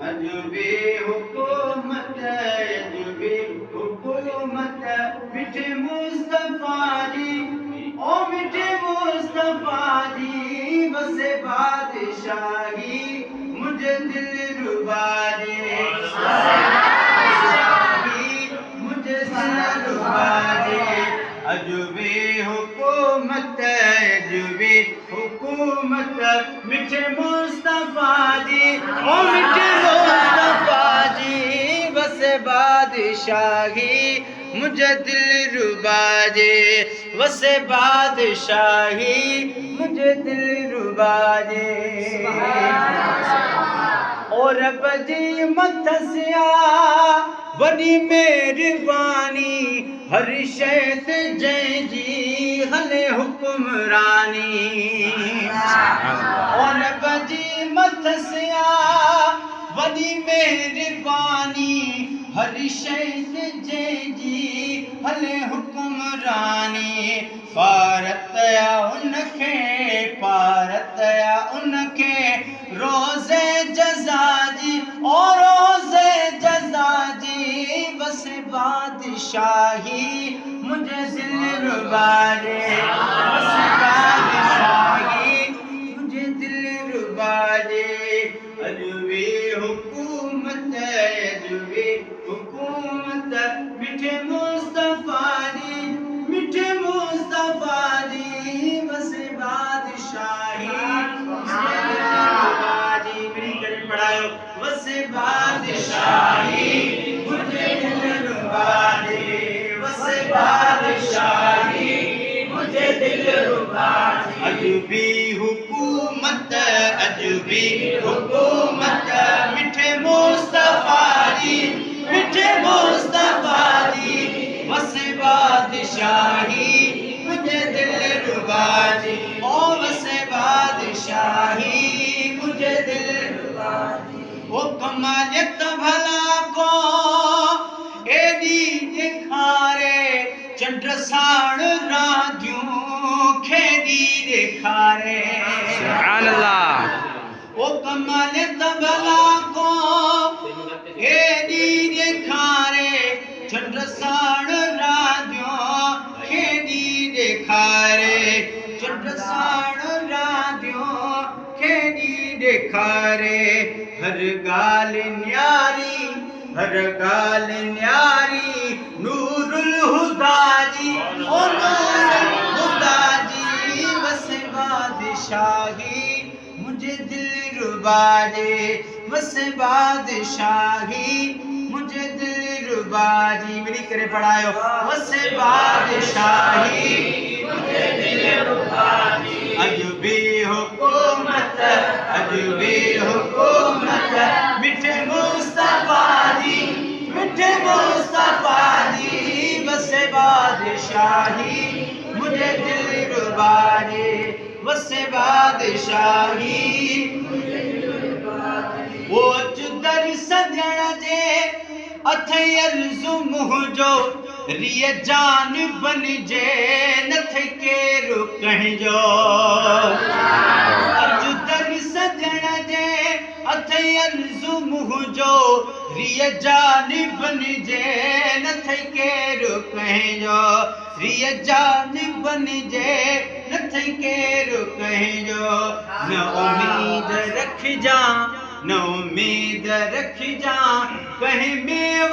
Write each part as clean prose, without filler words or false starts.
अजूबी हुकूमत अजूबी हुकूमत मिठे मुस्तफा जी ओ मिठे मुस्तफा जी बसे बादशाही मुझे दिल रुबा दे मुझे दिल रुबा दे अजूबी हुकूमत अजूबी हुकूमत मिठे मुस्तफा जी ओ मिठे मुस्तफा जी बस बादशाही मुझे दिल रुबा दे बस बादशाही मुझे दिल रुबा दे और बजी मथसिया बड़ी मेहरबानी हर शैत जय जी हले हुक्मरानी और बजी मथसिया बड़ी मेहरबानी हर शैत जय जी हले हुक्मरानी पारतया उनके रोज़े जज़ा जी और रोज़े जज़ा जी बस बादशाही मुझे दिल रुबा दे बस बादशाही मुझे दिल रुबा दे अजूबी हुकूमत अजूबी हुकूमत मिठे मुस्तफा जी बस बादशाही पढ़ायो बस बादशाही मुझे दिल रुबा दे बस बादशाही मुझे दिल रुबा दे अजूबी हुकूमत मिठे मुस्तफा जी बस बादशाही मुझे दिल रुबा दे ओ बस बादशाही मुझे दिल वो कमालियत भला को एडी दिखारे चंद्रसाण राधियों खेदी दिखारे सुभान अल्लाह वो कमालियत भला को एडी दिखारे चंद्रसाण राधियों खेदी दिखारे चंद्रसाण राधियों खेदी दिखारे हर गाल न्यारी नूरुल हुदा जी ओ नूरुल हुदा जी बस बादशाही मुझे दिल रुबा दे बस बादशाही मुझे दिल रुबा जी मेरी करे पढ़ायो बस बादशाही मुझे दिल रुबा दी अजूबी हुकूमत मिठे मुस्तफा जी बस बादशाही मुझे दिल रुबा दे बस बादशाही वो चुदर सजण जे अथयल मुंहिंजो रिय जान बन जे नथ के रुकणजो चुदर सजण जे अथयल मुंहिंजो रिय जान बन जे नथ के रुकणजो रिय जान बन जे नथ के रुकणजो न उम्मीद रख जा कहीं में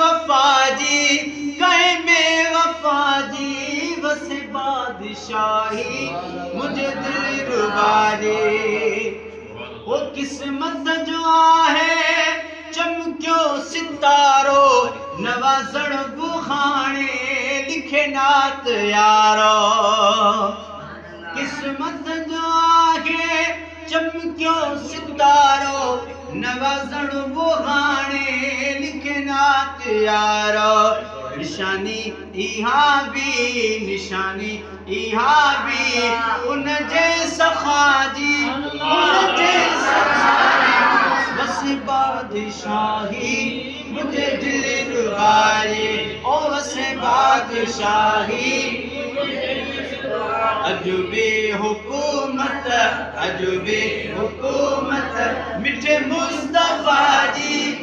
वफा जी बस बादशाही मुझे दिल रुबा दे वो किस्मत जो आहे चमक्यो सितारो नवाज़ण बुखाने लिखे नात यारो किस्मत जो आहे चमक्यो सितारो नवाज़ण बुखाने लिखे नात यारो निशानी इहा भी उन जे सखा जी बस बादशाही मुझे दिल रुबा दे ओ बस बादशाही अजूबी हुकूमत मिठे मुस्तफा जी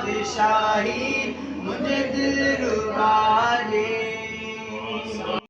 बादशाही मुझे दिल